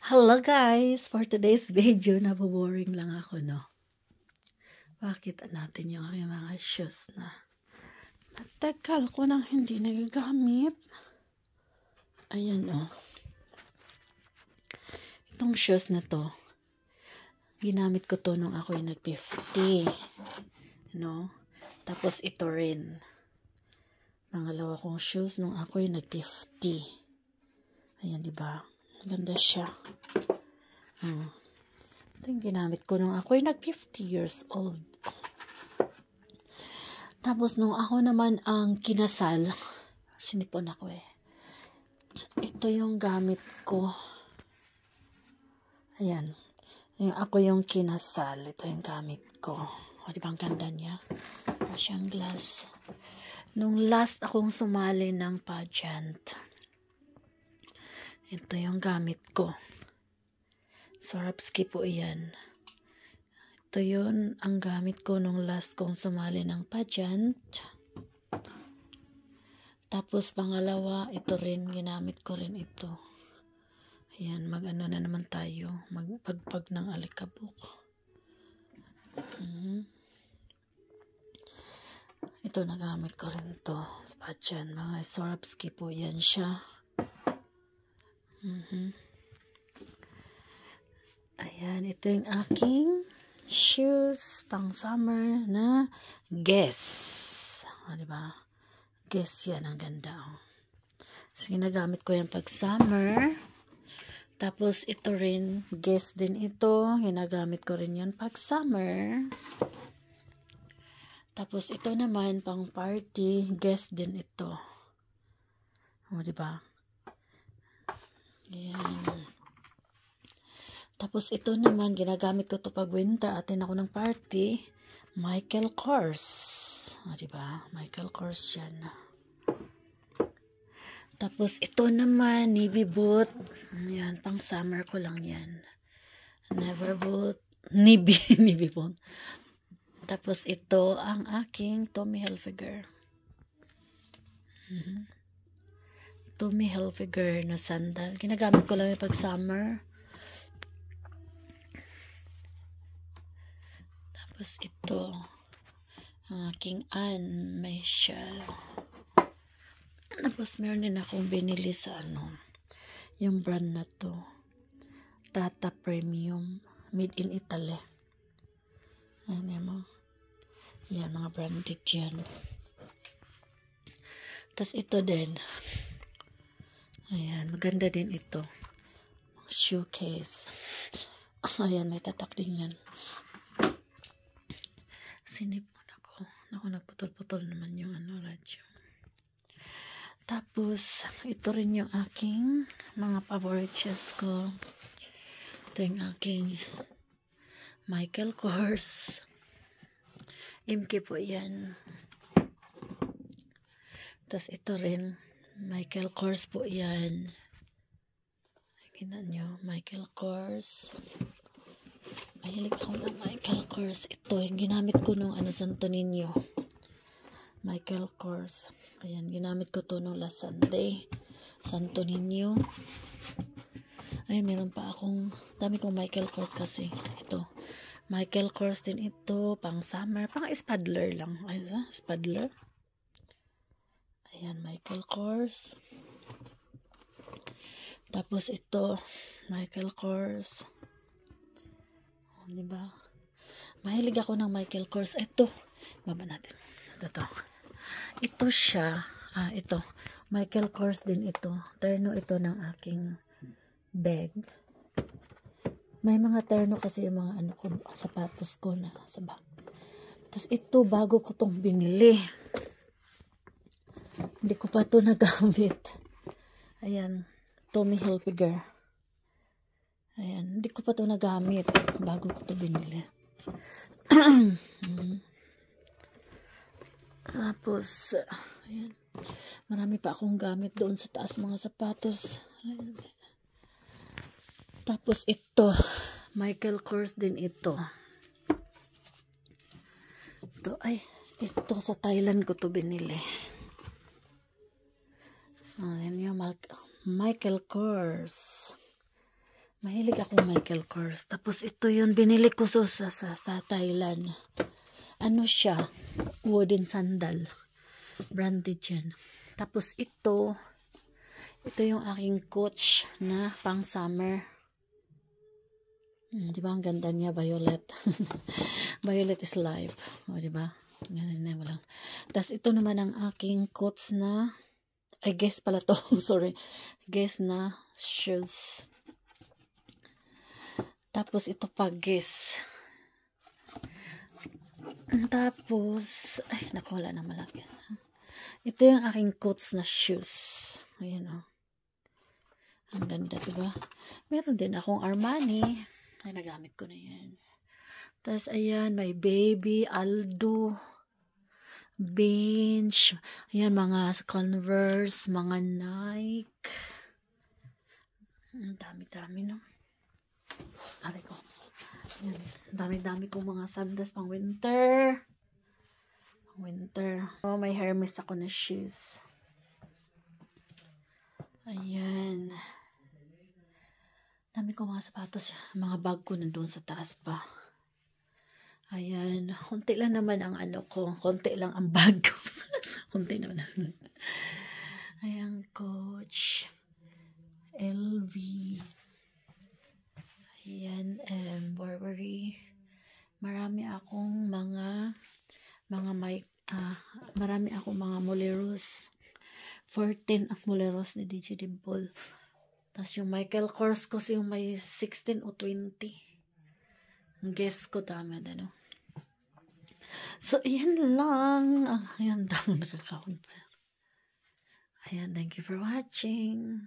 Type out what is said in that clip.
Hello guys! For today's video, naboboring lang ako, no? Bakit natin yung aking mga shoes na matagal ko nang hindi nagagamit. Ayan, oh. Itong shoes na to, ginamit ko to nung ako'y nag-50. No? Tapos ito rin. Pangalawa kong shoes nung ako'y nag-50. Ayan, diba? Ganda siya. Ito yung ginamit ko nung ako'y nag-50 years old. Tapos nung ako naman ang kinasal, sinipon ako eh. Ito yung gamit ko. Ayan. Ako yung kinasal. Ito yung gamit ko. O, diba ang ganda niya? Siyang glass. Nung last akong sumali ng pageant, ito yung gamit ko. Swarovski po iyan. Ito yun ang gamit ko nung last kong sumali ng pageant. Tapos pangalawa, ito rin, ginamit ko rin ito. Ayan, mag-ano na naman tayo. Magpagpag ng alikabok. Ito, nagamit ko rin ito. Sa pageant, mga Swarovski po yan siya. Ayan, ito yung aking shoes pang summer na Guess. O, diba? Guess yan, ang ganda. Oh. So, ginagamit ko yan pag summer. Tapos, ito rin, Guess din ito. Ginagamit ko rin yan pag summer. Tapos, ito naman, pang party, Guess din ito. O, diba? Ayan. Tapos ito naman, ginagamit ko to pag winter. Atin ako ng party. Michael Kors. O, diba? Michael Kors yan. Tapos ito naman, navy boot. Ayan, pang summer ko lang yan. Never boot. Navy boot. Tapos ito, ang aking Tommy Hilfiger. Tommy Hilfiger na sandal. Ginagamit ko lang yung pag summer. Tapos ito, ang aking Anne, may shell. Tapos meron din akong binili sa yung brand na to. Tata Premium, made in Italy. Ayan, yan, mga branded yan. Tapos ito din. Ayan, maganda din ito. Shoe case. Ayan, may tatak din yan. Sinipon ako. Naku, nagputol-putol naman yung radyo. Tapos, ito rin yung aking mga favorite shoes ko. Ito yung aking Michael Kors. MK po yan. Tapos ito rin, Michael Kors po yan. Kita nyo, Michael Kors. Mahilig ako ng Michael Kors. Ito, yung ginamit ko nung Santo Niño. Michael Kors. Ayan, ginamit ko to nung last Sunday. Santo Niño. Ay, meron pa akong, dami kong Michael Kors kasi. Ito, Michael Kors din ito, pang summer, pang spadler lang. Ayan, spadler. Ayan, Michael Kors. Tapos ito, Michael Kors. O, diba? Mahilig ako ng Michael Kors. Ito, baba natin. Ito siya. Ito. Michael Kors din ito. Terno ito ng aking bag. May mga terno kasi yung mga sapatos ko na sa bag. Tapos ito, bago ko tong binili. Hindi ko pa to nagamit. Ayan. Tommy Hilfiger. Ayan. Hindi ko pa to nagamit. Bago ko to binili. Tapos, ayan. Marami pa akong gamit doon sa taas mga sapatos. Ayan. Tapos ito. Michael Kors din ito. Ito sa Thailand ko to binili. Ayan yung Michael Kors. Mahilig ako Michael Kors. Tapos ito yun, binili ko sa Thailand. Ano siya? Wooden sandal. Branded yan. Tapos ito yung aking Coach na pang summer. Di ba ang ganda niya? Violet. Violet is life. O, di ba? Ganun na mo lang. Tapos ito naman ang aking Coach na, I guess pala to. Sorry. Guess na shoes. Tapos ito pa, guess. Tapos, ay, naku, wala na malaki. Ito yung aking Coach na shoes. Ayan o. Ang ganda, diba? Meron din akong Armani. Ay, nagamit ko na yan. Tapos, ayan, may Baby, Aldo, Bench. Ayan, mga Converse, mga Nike. Ang dami-dami, no? Aray ko. Ayan, dami-dami kong mga sandals pang winter. Oh, may Hermes ako na shoes. Ayan. Dami ko mga sapatos. Mga bag ko nandun sa taas pa. Ayan. Konti lang naman ang ano ko. Konti lang ang bag ko. Konti naman. Ayan, Coach. LV. Ayan, Burberry. Marami akong marami akong mga Moleros. 14 ang Moleros ni DJ Dimple. Tapos yung Michael Kors ko yung may 16 o 20. Guess ko dami ano. So, ayan lang. Ayan, dami nakakaon pa. Ayan, thank you for watching.